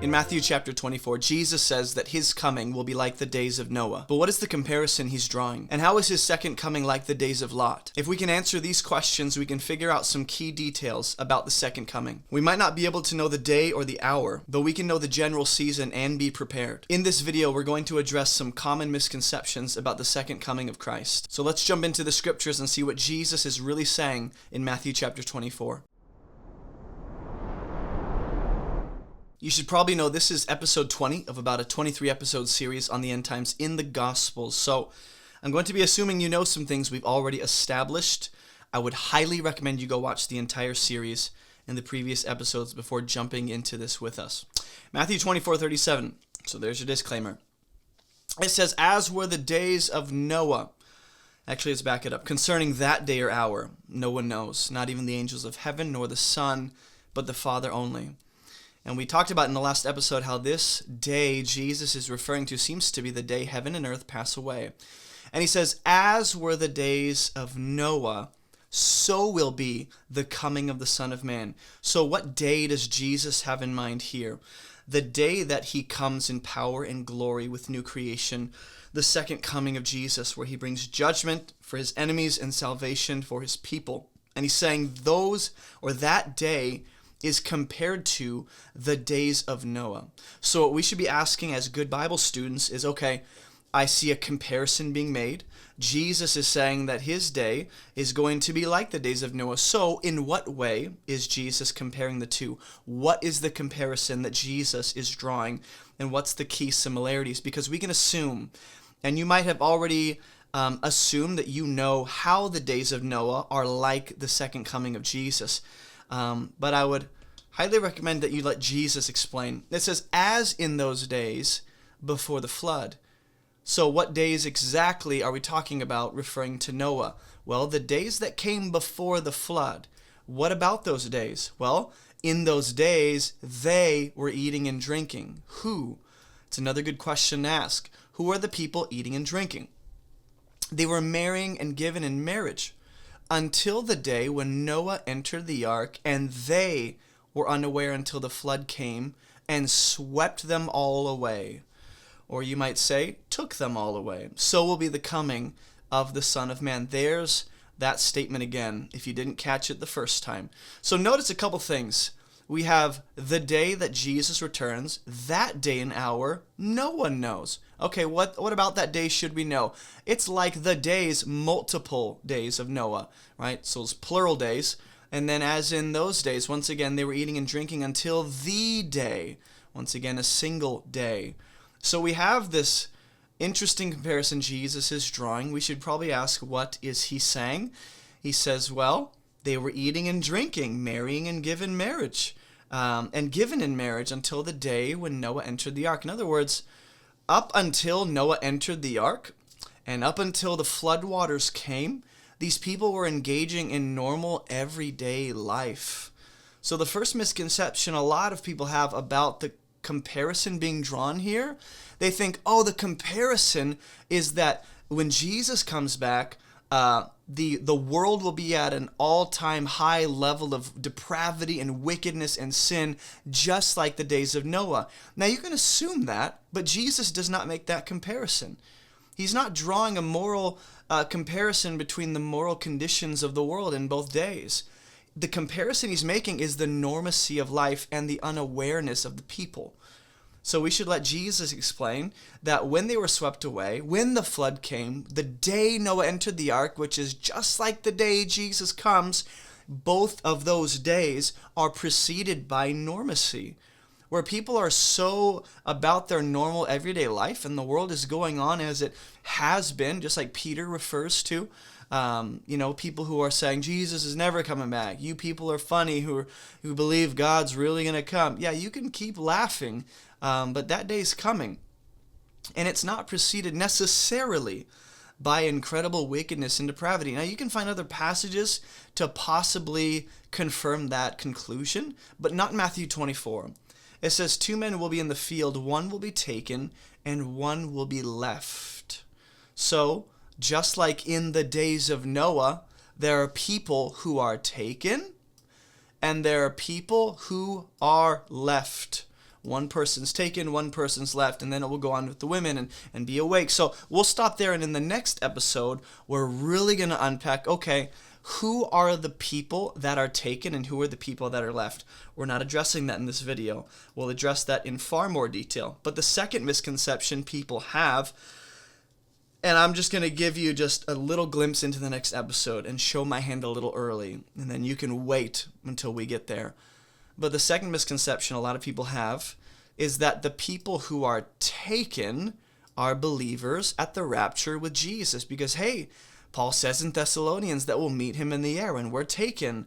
In Matthew chapter 24, Jesus says that his coming will be like the days of Noah. But what is the comparison he's drawing? And how is his second coming like the days of Lot? If we can answer these questions, we can figure out some key details about the second coming. We might not be able to know the day or the hour, but we can know the general season and be prepared. In this video, we're going to address some common misconceptions about the second coming of Christ. So let's jump into the scriptures and see what Jesus is really saying in Matthew chapter 24. You should probably know this is episode 20 of about a 23 episode series on the end times in the Gospels. So I'm going to be assuming you know some things we've already established. I would highly recommend you go watch the entire series in the previous episodes before jumping into this with us. Matthew 24:37. So there's your disclaimer. It says, "As were the days of Noah." Actually, let's back it up. "Concerning that day or hour, no one knows, not even the angels of heaven, nor the Son, but the Father only." And we talked about in the last episode how this day Jesus is referring to seems to be the day heaven and earth pass away. And he says, "As were the days of Noah, so will be the coming of the Son of Man." So what day does Jesus have in mind here? The day that he comes in power and glory with new creation, the second coming of Jesus, where he brings judgment for his enemies and salvation for his people. And he's saying that day is compared to the days of Noah. So what we should be asking as good Bible students is, okay, I see a comparison being made. Jesus is saying that his day is going to be like the days of Noah. So in what way is Jesus comparing the two? What is the comparison that Jesus is drawing? And what's the key similarities? Because we can assume, and you might have already assumed that you know how the days of Noah are like the second coming of Jesus. But I would highly recommend that you let Jesus explain. It says, "as in those days before the flood." So what days exactly are we talking about referring to Noah? Well, the days that came before the flood. What about those days? Well, in those days, they were eating and drinking. Who? It's another good question to ask. Who are the people eating and drinking? They were marrying and given in marriage until the day when Noah entered the ark, and they were unaware until the flood came and swept them all away. Or you might say, took them all away. So will be the coming of the Son of Man. There's that statement again, if you didn't catch it the first time. So notice a couple things. We have the day that Jesus returns. That day and hour, no one knows. Okay, what about that day should we know? It's like the days, multiple days of Noah, right? So it's plural days. And then as in those days, once again, they were eating and drinking until the day. Once again, a single day. So we have this interesting comparison Jesus is drawing. We should probably ask, what is he saying? He says, well, they were eating and drinking, marrying and given marriage, and given in marriage until the day when Noah entered the ark. In other words, up until Noah entered the ark and up until the flood waters came, these people were engaging in normal everyday life. So the first misconception a lot of people have about the comparison being drawn here, they think, oh, the comparison is that when Jesus comes back, the world will be at an all-time high level of depravity and wickedness and sin, just like the days of Noah. Now, you can assume that, but Jesus does not make that comparison. He's not drawing a moral comparison between the moral conditions of the world in both days. The comparison he's making is the normacy of life and the unawareness of the people. So we should let Jesus explain that when they were swept away, when the flood came, the day Noah entered the ark, which is just like the day Jesus comes, both of those days are preceded by normacy, where people are so about their normal everyday life and the world is going on as it has been, just like Peter refers to. People who are saying Jesus is never coming back. You people are funny who believe God's really going to come. Yeah, you can keep laughing, but that day's coming. And it's not preceded necessarily by incredible wickedness and depravity. Now, you can find other passages to possibly confirm that conclusion, but not in Matthew 24. It says, 2 men will be in the field, one will be taken, and one will be left. So, just like in the days of Noah, there are people who are taken, and there are people who are left. one person's taken, one person's left, and then it will go on with the women and be awake. So we'll stop there, and in the next episode, we're really going to unpack, okay, who are the people that are taken and who are the people that are left? We're not addressing that in this video. We'll address that in far more detail. But the second misconception people have, and I'm just going to give you just a little glimpse into the next episode and show my hand a little early, and then you can wait until we get there. But the second misconception a lot of people have is that the people who are taken are believers at the rapture with Jesus. Because, hey, Paul says in Thessalonians that we'll meet him in the air when we're taken.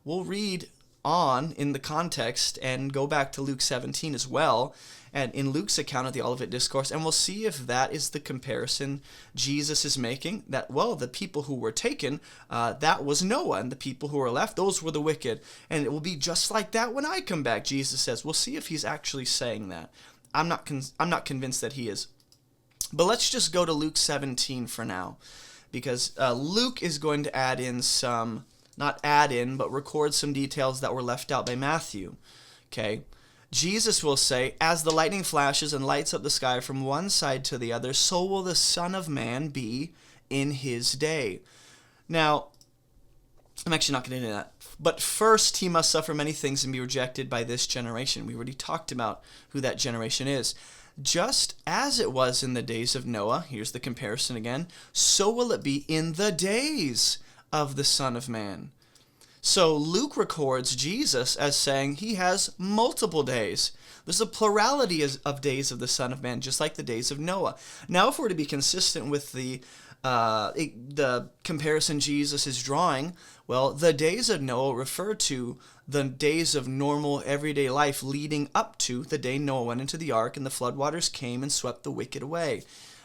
We'll read on in the context and go back to Luke 17 as well, and in Luke's account of the Olivet Discourse, and we'll see if that is the comparison Jesus is making, that, well, the people who were taken, that was Noah, and the people who were left, those were the wicked, and it will be just like that when I come back, Jesus says. We'll see if he's actually saying that. I'm not convinced that he is. But let's just go to Luke 17 for now, because Luke is going to add in some, not add in, but record some details that were left out by Matthew, okay? Jesus will say, as the lightning flashes and lights up the sky from one side to the other, so will the Son of Man be in his day. Now, I'm actually not going to get into that. But first, he must suffer many things and be rejected by this generation. We already talked about who that generation is. Just as it was in the days of Noah, here's the comparison again, so will it be in the days of the Son of Man. So Luke records Jesus as saying he has multiple days. There's a plurality of days of the Son of Man, just like the days of Noah. Now, if we're to be consistent with the comparison Jesus is drawing, well, the days of Noah refer to the days of normal everyday life leading up to the day Noah went into the ark and the floodwaters came and swept the wicked away.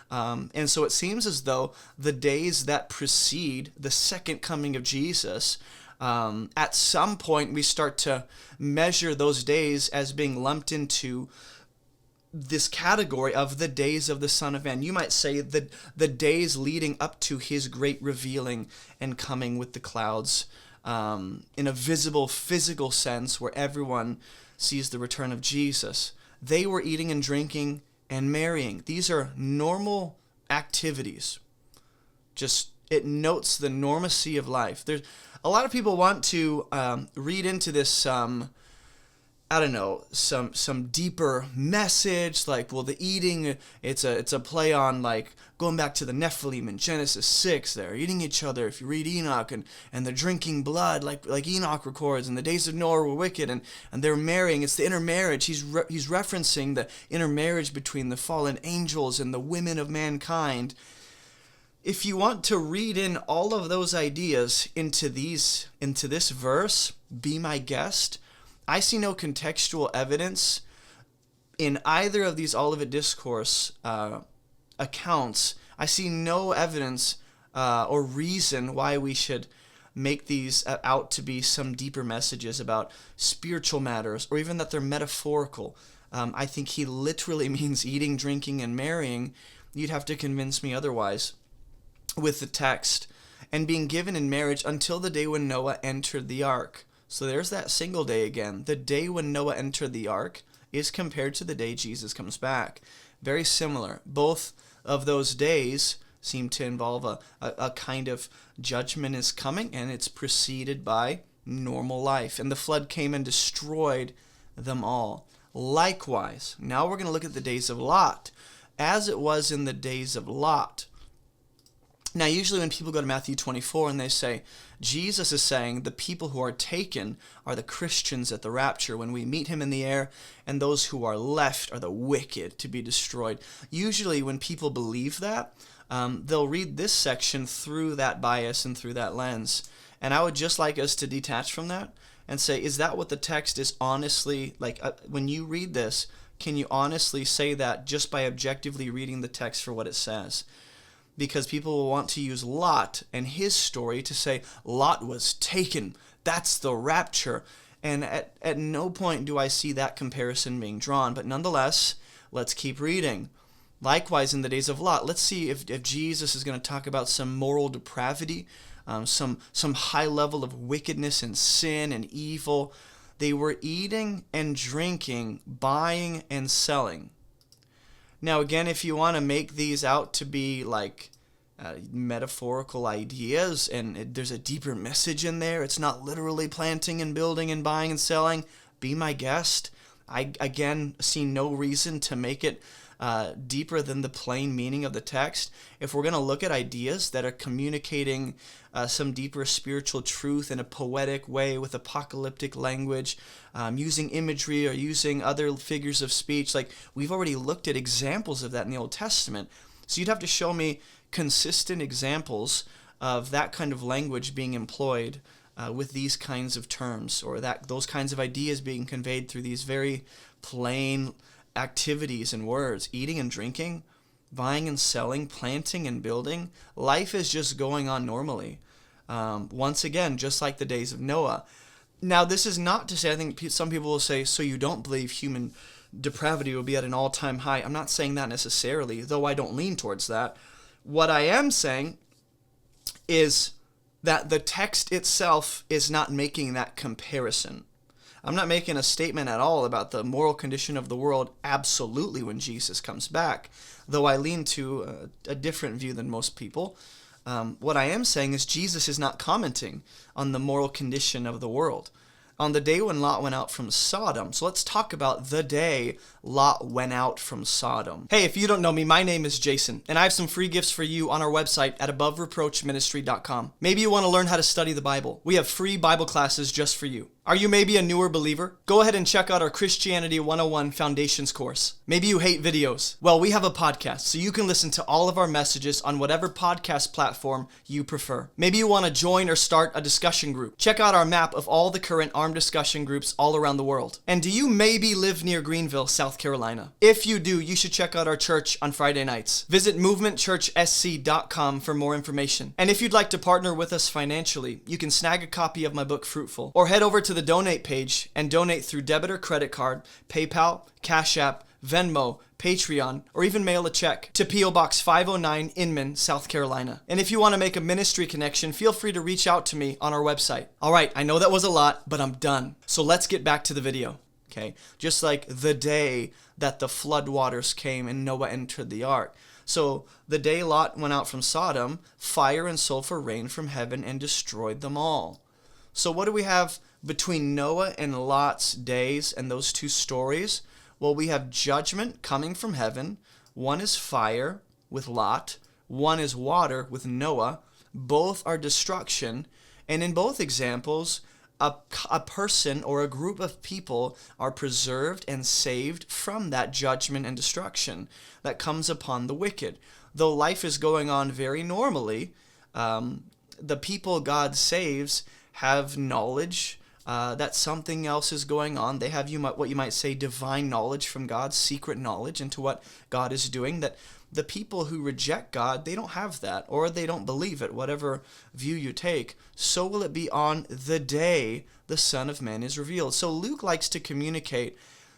And so it seems as though the days that precede the second coming of Jesus, at some point we start to measure those days as being lumped into this category of the days of the Son of Man. You might say the days leading up to his great revealing and coming with the clouds, in a visible, physical sense where everyone sees the return of Jesus. They were eating and drinking and marrying. These are normal activities. Just, it notes the normacy of life. There's a lot of people want to read into this I don't know, some deeper message, like, well, the eating, it's a play on, like, going back to the Nephilim in Genesis 6, they're eating each other, if you read Enoch, and they're drinking blood, like Enoch records, and the days of Noah were wicked, and they're marrying, it's the intermarriage, he's referencing the intermarriage between the fallen angels and the women of mankind. If you want to read in all of those ideas into this verse, be my guest. I see no contextual evidence in either of these Olivet Discourse accounts. I see no evidence or reason why we should make these out to be some deeper messages about spiritual matters, or even that they're metaphorical. I think he literally means eating, drinking, and marrying. You'd have to convince me otherwise with the text. And being given in marriage until the day when Noah entered the ark. So there's that single day again. The day when Noah entered the ark is compared to the day Jesus comes back. Very similar. Both of those days seem to involve a kind of judgment is coming, and it's preceded by normal life. And the flood came and destroyed them all. Likewise, now we're going to look at the days of Lot. As it was in the days of Lot. Now, usually when people go to Matthew 24 and they say, Jesus is saying the people who are taken are the Christians at the rapture when we meet him in the air, and those who are left are the wicked to be destroyed. Usually when people believe that, they'll read this section through that bias and through that lens. And I would just like us to detach from that and say, is that what the text is honestly, like when you read this, can you honestly say that just by objectively reading the text for what it says? Because people will want to use Lot and his story to say, Lot was taken. That's the rapture. And at no point do I see that comparison being drawn. But nonetheless, let's keep reading. Likewise, in the days of Lot, let's see if Jesus is going to talk about some moral depravity, some high level of wickedness and sin and evil They were eating and drinking, buying and selling. Now, again, if you want to make these out to be like metaphorical ideas and there's a deeper message in there, it's not literally planting and building and buying and selling, be my guest. I, again, see no reason to make it deeper than the plain meaning of the text. If we're going to look at ideas that are communicating some deeper spiritual truth in a poetic way with apocalyptic language, using imagery or using other figures of speech, like we've already looked at examples of that in the Old Testament. So you'd have to show me consistent examples of that kind of language being employed with these kinds of terms, or that those kinds of ideas being conveyed through these very plain activities and words. Eating and drinking, buying and selling, planting and building. Life is just going on normally. Once again, just like the days of Noah. Now, this is not to say, I think some people will say, so you don't believe human depravity will be at an all-time high. I'm not saying that necessarily, though I don't lean towards that. What I am saying is that the text itself is not making that comparison. I'm not making a statement at all about the moral condition of the world absolutely when Jesus comes back, though I lean to a different view than most people. What I am saying is Jesus is not commenting on the moral condition of the world. On the day when Lot went out from Sodom. So let's talk about the day Lot went out from Sodom. Hey, if you don't know me, my name is Jason, and I have some free gifts for you on our website at abovereproachministry.com. Maybe you want to learn how to study the Bible. We have free Bible classes just for you. Are you maybe a newer believer? Go ahead and check out our Christianity 101 Foundations course. Maybe you hate videos. Well, we have a podcast, so you can listen to all of our messages on whatever podcast platform you prefer. Maybe you want to join or start a discussion group. Check out our map of all the current armed discussion groups all around the world. And do you maybe live near Greenville, South Carolina? If you do, you should check out our church on Friday nights. Visit movementchurchsc.com for more information. And if you'd like to partner with us financially, you can snag a copy of my book, Fruitful, or head over to the donate page and donate through debit or credit card, PayPal, Cash App, Venmo, Patreon, or even mail a check to P.O. Box 509, Inman, South Carolina. And if you want to make a ministry connection, feel free to reach out to me on our website. All right, I know that was a lot, but I'm done. So let's get back to the video, okay? Just like the day that the flood waters came and Noah entered the ark. So the day Lot went out from Sodom, fire and sulfur rained from heaven and destroyed them all. So what do we have between Noah and Lot's days and those two stories? Well, we have judgment coming from heaven. One is fire with Lot. One is water with Noah. Both are destruction. And in both examples, a person or a group of people are preserved and saved from that judgment and destruction that comes upon the wicked. Though life is going on very normally, the people God saves have knowledge that something else is going on. They have what you might say divine knowledge from God, secret knowledge into what God is doing, that the people who reject God, they don't have that, or they don't believe it, whatever view you take. So will it be on the day the Son of Man is revealed. So Luke likes to communicate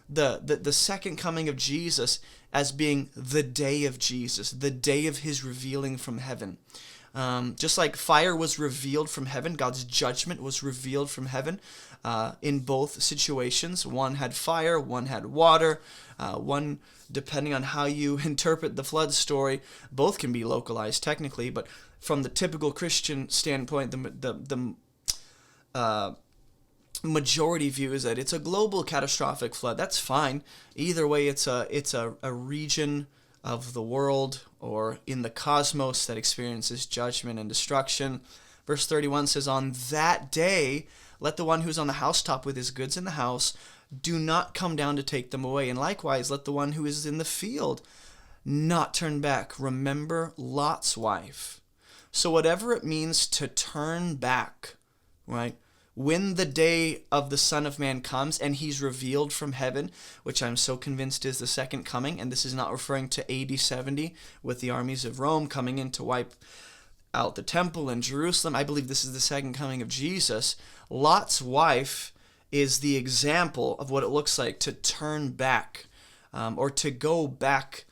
the second coming of Jesus as being the day of Jesus, the day of his revealing from heaven. Just like fire was revealed from heaven, God's judgment was revealed from heaven in both situations. One had fire, one had water, one, depending on how you interpret the flood story, both can be localized technically, but from the typical Christian standpoint, the majority view is that it's a global catastrophic flood. That's fine. Either way, it's a region of the world or in the cosmos that experiences judgment and destruction. Verse 31 says, on that day, let the one who's on the housetop with his goods in the house do not come down to take them away. And likewise, let the one who is in the field not turn back. Remember Lot's wife. So whatever it means to turn back, right? When the day of the Son of Man comes and he's revealed from heaven, which I'm so convinced is the second coming, and this is not referring to AD 70 with the armies of Rome coming in to wipe out the temple in Jerusalem. I believe this is the second coming of Jesus. Lot's wife is the example of what it looks like to turn back or to go back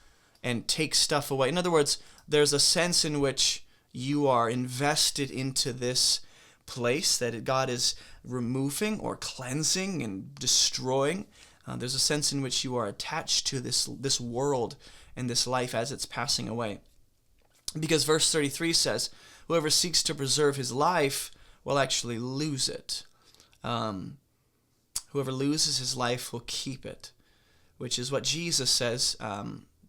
and take stuff away. In other words, there's a sense in which you are invested into this place that God is removing or cleansing and destroying. There's a sense in which you are attached to this world and this life as it's passing away. Because verse 33 says, whoever seeks to preserve his life will actually lose it. Whoever loses his life will keep it, which is what Jesus says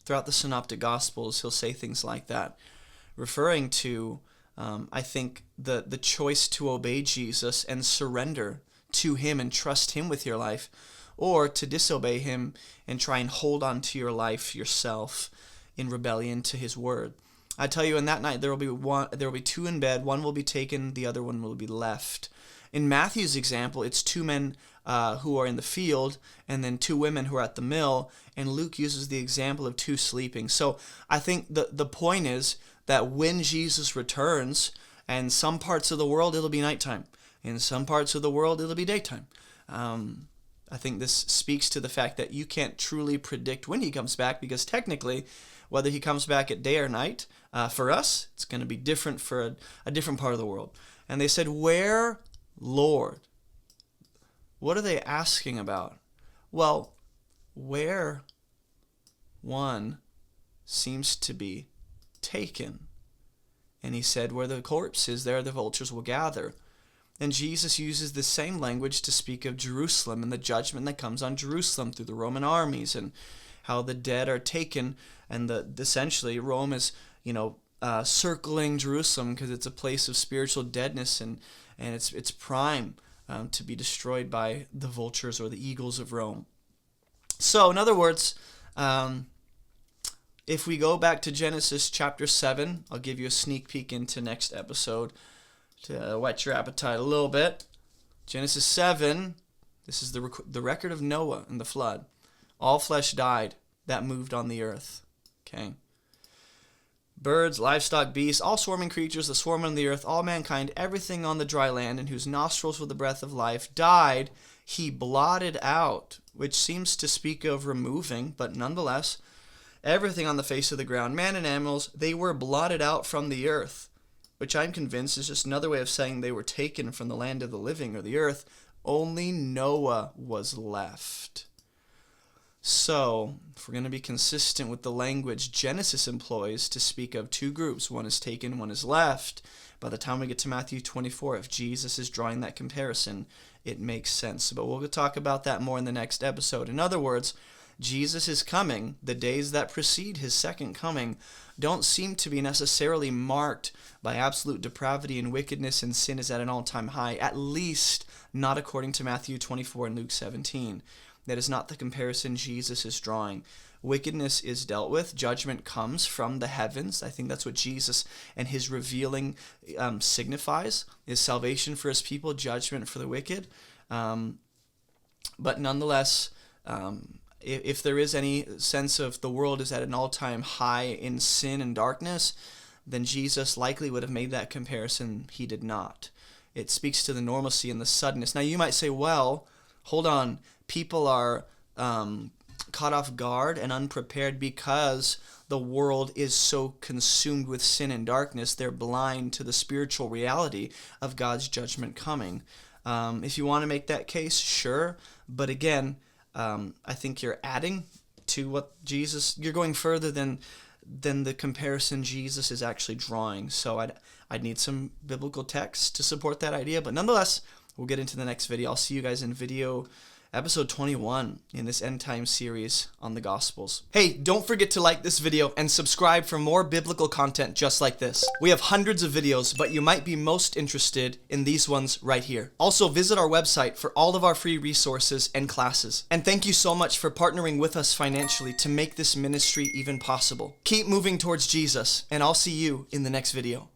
throughout the Synoptic Gospels. He'll say things like that, referring to, I think, the choice to obey Jesus and surrender to him and trust him with your life, or to disobey him and try and hold on to your life yourself in rebellion to his word. I tell you, in that night there will be two in bed, one will be taken, the other one will be left. In Matthew's example, it's two men who are in the field and then two women who are at the mill, and Luke uses the example of two sleeping. So I think the point is that when Jesus returns, in some parts of the world it'll be nighttime, in some parts of the world it'll be daytime. I think this speaks to the fact that you can't truly predict when he comes back, because technically, whether he comes back at day or night, for us, it's going to be different for a different part of the world. And they said, where, Lord? What are they asking about? Well, where one seems to be taken. And he said, where the corpse is, there the vultures will gather. And Jesus uses the same language to speak of Jerusalem and the judgment that comes on Jerusalem through the Roman armies, and how the dead are taken, and essentially Rome is, circling Jerusalem because it's a place of spiritual deadness, and it's prime to be destroyed by the vultures or the eagles of Rome. So, in other words, if we go back to Genesis chapter 7, I'll give you a sneak peek into next episode to whet your appetite a little bit. Genesis 7, this is the record of Noah and the flood. All flesh died that moved on the earth. Okay. Birds, livestock, beasts, all swarming creatures that swarm on the earth, all mankind, everything on the dry land, in whose nostrils with the breath of life died, he blotted out, which seems to speak of removing, but nonetheless, everything on the face of the ground, man and animals, they were blotted out from the earth, which I'm convinced is just another way of saying they were taken from the land of the living or the earth. Only Noah was left. So, if we're going to be consistent with the language Genesis employs to speak of two groups, one is taken, one is left, by the time we get to Matthew 24, if Jesus is drawing that comparison, it makes sense. But we'll talk about that more in the next episode. In other words, Jesus is coming. The days that precede his second coming don't seem to be necessarily marked by absolute depravity and wickedness, and sin is at an all-time high, at least not according to Matthew 24 and Luke 17. That is not the comparison Jesus is drawing. Wickedness is dealt with. Judgment comes from the heavens. I think that's what Jesus and his revealing signifies, is salvation for his people, judgment for the wicked. But nonetheless, if there is any sense of the world is at an all-time high in sin and darkness, then Jesus likely would have made that comparison. He did not. It speaks to the normalcy and the suddenness. Now you might say, well, hold on, people are caught off guard and unprepared because the world is so consumed with sin and darkness, they're blind to the spiritual reality of God's judgment coming. If you want to make that case, sure, but again, I think you're adding to what you're going further than the comparison Jesus is actually drawing. So I'd need some biblical text to support that idea, but nonetheless, we'll get into the next video. I'll see you guys in video episode 21 in this end time series on the Gospels. Hey, don't forget to like this video and subscribe for more biblical content just like this. We have hundreds of videos, but you might be most interested in these ones right here. Also, visit our website for all of our free resources and classes. And thank you so much for partnering with us financially to make this ministry even possible. Keep moving towards Jesus, and I'll see you in the next video.